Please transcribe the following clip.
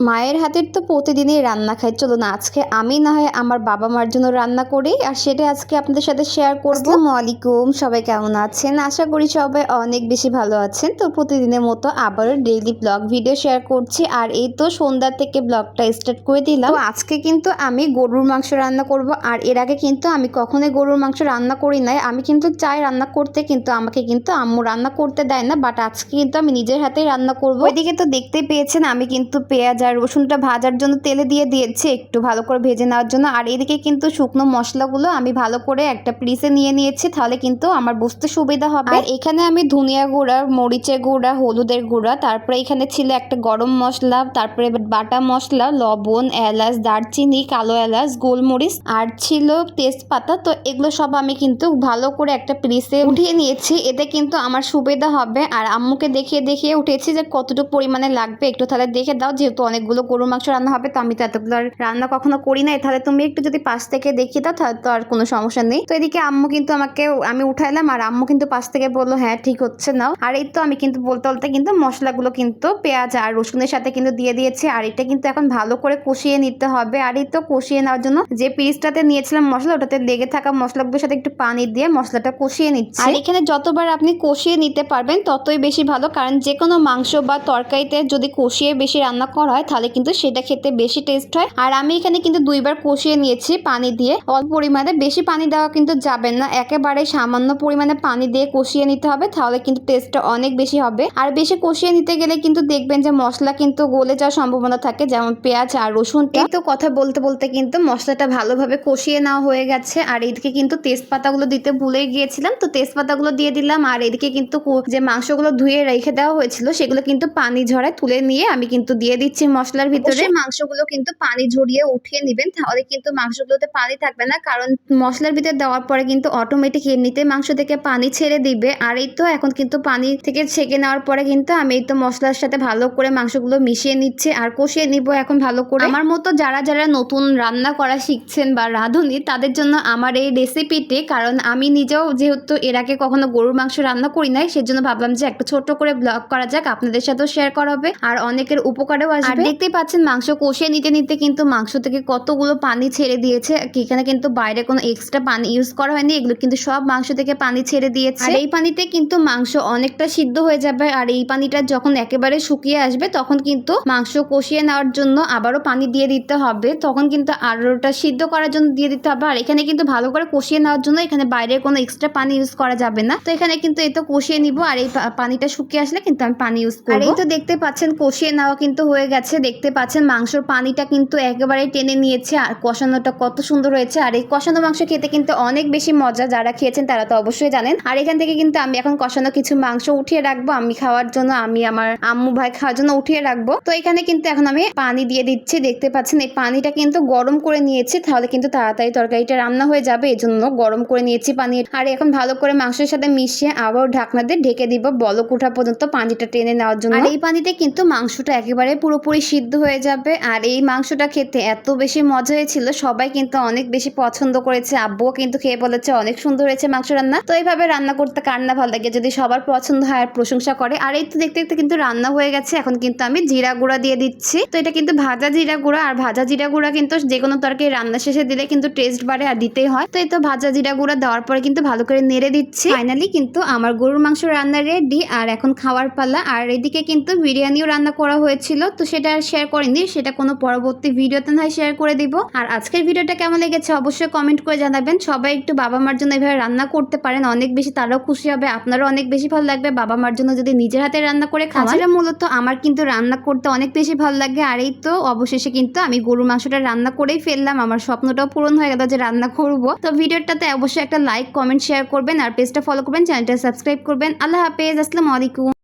মায়ের হাতের তো প্রতিদিনই রান্না খাই। চলো না আজকে আমি না হয় আমার বাবা মার জন্য রান্না করি, আর সেটা আজকে আপনাদের সাথে শেয়ার করব। আসসালামু আলাইকুম, সবাই কেমন আছেন? আশা করি সবাই অনেক বেশি ভালো আছেন। তো প্রতিদিনের মতো আবারও ডেইলি ব্লগ ভিডিও শেয়ার করছি, আর এই তো সন্ধ্যা থেকে ব্লগটা স্টার্ট করে দিলাম। তো আজকে কিন্তু আমি গরুর মাংস রান্না করব, আর এর আগে কিন্তু আমি কখনোই গরুর মাংস রান্না করি নাই। আমি কিন্তু চাই রান্না করতে, কিন্তু আমাকে কিন্তু আম্মু রান্না করতে দেয় না, বাট আজকে কিন্তু আমি নিজের হাতেই রান্না করব। ওইদিকে তো দেখতেই পেয়েছেন আমি কিন্তু পেঁয়াজ আর রসুনটা ভাজার জন্য তেলে দিয়ে দিয়েছি একটু ভালো করে ভেজে নেওয়ার জন্য। আর এদিকে কিন্তু শুকনো মশলাগুলো আমি ভালো করে একটা প্লেটে নিয়ে নিয়েছি, তাহলে কিন্তু আমার বুঝতে সুবিধা হবে। আর এখানে আমি ধনিয়া গুঁড়া, মরিচের গুঁড়া, হলুদের গুঁড়া, তারপরে এখানে ছিল একটা গরম মশলা, তারপরে বাটা মশলা, লবণ, এলাচ, দারচিনি, কালো এলাচ, গোলমরিচ আর ছিল তেজপাতা। তো এগুলো সব আমি কিন্তু ভালো করে একটা প্লেটে উঠিয়ে নিয়েছি, এতে কিন্তু আমার সুবিধা হবে। আর আম্মুকে দেখিয়ে দেখিয়ে উঠেছি যে কতটুকু পরিমাণে লাগবে, একটু তাহলে দেখে দাও, যেহেতু অনেকগুলো গরুর মাংস রান্না হবে, তো আমি তো এতগুলো রান্না কখনো করি নাই, তাহলে তুমি একটু যদি পাশ থেকে দেখিয়ে দাও তাহলে তো আর কোনো সমস্যা নেই। তো এদিকে আম্মু কিন্তু আমি উঠাইলাম, আর আম্মু কিন্তু পাশ থেকে বললো হ্যাঁ ঠিক হচ্ছে নাও। আর এই তো আমি কিন্তু বলতে বলতে কিন্তু মশলাগুলো কিন্তু পেঁয়াজ আর রসুনের সাথে কিন্তু দিয়ে দিয়েছি, আর এটা কিন্তু এখন ভালো করে কষিয়ে নিতে হবে। আর এই তো কষিয়ে নেওয়ার জন্য যে পিসটাতে নিয়েছিলাম মশলা, ওটাতে লেগে থাকা মশলাগুলোর সাথে একটু পানি দিয়ে মশলাটা কষিয়ে নিচ্ছি। আর এখানে যতবার আপনি কষিয়ে নিতে পারবেন ততই বেশি ভালো, কারণ যে কোনো মাংস বা তরকারিতে যদি কষিয়ে বেশি রান্না করা হয় তাহলে কিন্তু সেটা খেতে বেশি টেস্ট হয়। আর আমি এখানে কিন্তু 2বার কষিয়ে নিয়েছি পানি দিয়ে। অল্প পরিমাণে, বেশি পানি দেওয়া কিন্তু যাবে না, একেবারে সামান্য পরিমাণে পানি দিয়ে কষিয়ে নিতে হবে, তাহলে কিন্তু টেস্টটা অনেক বেশি হবে। আর বেশি কষিয়ে নিতে গেলে কিন্তু দেখবেন যে মশলা কিন্তু গলে যাওয়ার সম্ভাবনা থাকে, যেমন পেঁয়াজ আর রসুনটা। এই তো কথা বলতে বলতে কিন্তু মশলাটা ভালোভাবে কষিয়ে নেওয়া হয়ে গেছে। আর এদিকে কিন্তু তেজপাতাগুলো দিতে ভুলে গিয়েছিলাম, তো তেজপাতাগুলো দিয়ে দিলাম। আর এদিকে কিন্তু যে মাংসগুলো ধুয়ে রেখে দেওয়া হয়েছিল সেগুলো কিন্তু পানি ঝরায় তুলে নিয়ে আমি কিন্তু দিয়ে দিচ্ছি মশলার ভিতরে। মাংসগুলো কিন্তু পানি ঝরিয়ে উঠিয়ে নিবেন, তাহলে কিন্তু মাংসগুলোতে পানি থাকবে না, কারণ মশলার ভিতরে দেওয়ার পরে কিন্তু অটোমেটিক এমনিতে মাংস থেকে পানি ছেড়ে দিবে। আর এই তো এখন কিন্তু পানি থেকে ছেঁকে নেওয়ার পরে কিন্তু আমি এই তো মশলার সাথে ভালো করে মাংসগুলো মিশিয়ে নিচ্ছে আর কষিয়ে নিব এখন ভালো করে। আমার মতো যারা যারা নতুন রান্না করা শিখছেন বা রাঁধুনি, তাদের জন্য আমার এই রেসিপিটি, কারণ আমি নিজেও যেহেতু এর আগে কখনো গরুর মাংস রান্না করি নাই, সেজন্য ভাবলাম যে একটা ছোট করে ব্লগ করা যাক, আপনাদের সাথেও শেয়ার করা হবে আর অনেকের উপকারেও আসবে। আর দেখতেই পাচ্ছেন মাংস কষিয়ে নিতে নিতে কিন্তু মাংস থেকে কতগুলো পানি ছেড়ে দিয়েছে। এখানে কিন্তু বাইরে কোনো এক্সট্রা পানি ইউজ করা হয়নি, এগুলো কিন্তু সব মাংস থেকে পানি ছেড়ে দিয়েছে। আর এই পানিতে কিন্তু মাংস অনেকটা সিদ্ধ হয়ে যাবে। আর এই পানিটা যখন একেবারে শুকিয়ে আসবে তখন কিন্তু মাংস কষিয়ে নেওয়ার জন্য আবারও পানি দিয়ে দিতে হবে, তখন কিন্তু আরোটা সিদ্ধ করার জন্য দিয়ে দিতে হবে। আর এখানে কিন্তু ভালো করে কষিয়ে নেওয়ার জন্য এখানে বাইরের কোনো এক্সট্রা পানি ইউজ করা যাবে না। তো এখানে কিন্তু এই তো কষিয়ে নিব, আর এই পানিটা শুকিয়ে আসলে কিন্তু আমি পানি ইউজ করব। আর এই তো দেখতে পাচ্ছেন কষিয়ে নেওয়া কিন্তু হয়ে গেছে, দেখতে পাচ্ছেন মাংসর পানিটা কিন্তু একেবারে টেনে নিয়েছে, আর কষানোটা কত সুন্দর হয়েছে। আর এই কষানো মাংস খেতে কিন্তু অনেক বেশি মজা, যারা খেয়েছেন তারা তো অবশ্যই জানেন। আর এখান থেকে কিন্তু আমি এখন কষানো কিছু মাংস উঠিয়ে রাখবো আমি খাওয়ার জন্য, আমি আমার আম্মু ভাই খাওয়ার জন্য উঠিয়ে রাখবো। তো এখানে কিন্তু এখন আমি পানি দিয়ে দিচ্ছি, দেখতে পাচ্ছেন এই পানিটা কিন্তু গরম করে নিয়েছি, তাহলে কিন্তু তাড়াতাড়ি তরকারিটা রান্না হয়ে যাবে, এই জন্য গরম করে নিয়েছি পানি। আর এখন ভালো করে মাংসের সাথে মিশিয়ে আবার ঢাকনা দিয়ে ঢেকে দিব বলক ওঠা পর্যন্ত পানিটা টেনে নেওয়ার জন্য। আর এই পানিতে কিন্তু মাংসটা একেবারে পুরোপুরি সিদ্ধ হয়ে যাবে। আর এই মাংসটা খেতে এত বেশি মজা হয়েছিল, সবাই কিন্তু অনেক বেশি পছন্দ করেছে, আব্বুও কিন্তু খেয়ে বলেছে অনেক সুন্দর হয়েছে মাংস রান্না। তো এইভাবে রান্না করতে কার না ভালো লাগে, যদি সবার পছন্দ হয় আর প্রশংসা করে। আর এই তো দেখতে দেখতে কিন্তু রান্না হয়ে গেছে, এখন কিন্তু আমি জিরা গুঁড়া দিয়ে দিচ্ছি। তো এটা কিন্তু ভাজা জিরা গুঁড়া, আর ভাজা জিরা গুঁড়া কিন্তু যে কোনো তরকারি রান্না শেষে দিলে কিন্তু টেস্ট বাড়ে আর দিতেই হয়। তো এই তো ভাজা জিরা গুঁড়া দেওয়ার পরে কিন্তু ভালো করে নেড়ে দিচ্ছি। ফাইনালি কিন্তু আমার গরুর মাংস রান্না রেডি, আর এখন খাওয়ার পালা। আর এদিকে কিন্তু বিরিয়ানিও রান্না করা হয়েছিল, তো সেটা আর শেয়ার করিনি, সেটা কোনো পরবর্তী ভিডিওতে নয় শেয়ার করে দিব। আর আজকের ভিডিওটা কেমন লেগেছে অবশ্যই কমেন্ট করে জানাবেন। সবাই একটু বাবা মার জন্য এভাবে রান্না করতে পারেন, অনেক বেশি তারাও খুশি হবে, আপনারও অনেক বেশি ভালো লাগবে বাবা মার জন্য যদি নিজের হাতে রান্না করে খাওয়ান। সেটা মূলত আমার কিন্তু রান্না করতে অনেক বেশি ভালো লাগে। আর এই তো অবশেষে কিন্তু আমি গরুর মাংসটা রান্না করেই ফেললাম, আমার স্বপ্নটাও পূরণ হয়ে গেল যে রান্না করব। তো ভিডিওটাতে অবশ্যই একটা লাইক, কমেন্ট, শেয়ার করবেন, আর পেজটা ফলো করবেন, চ্যানেলটা সাবস্ক্রাইব করবেন। আল্লাহ হাফেজ, আসসালামু আলাইকুম।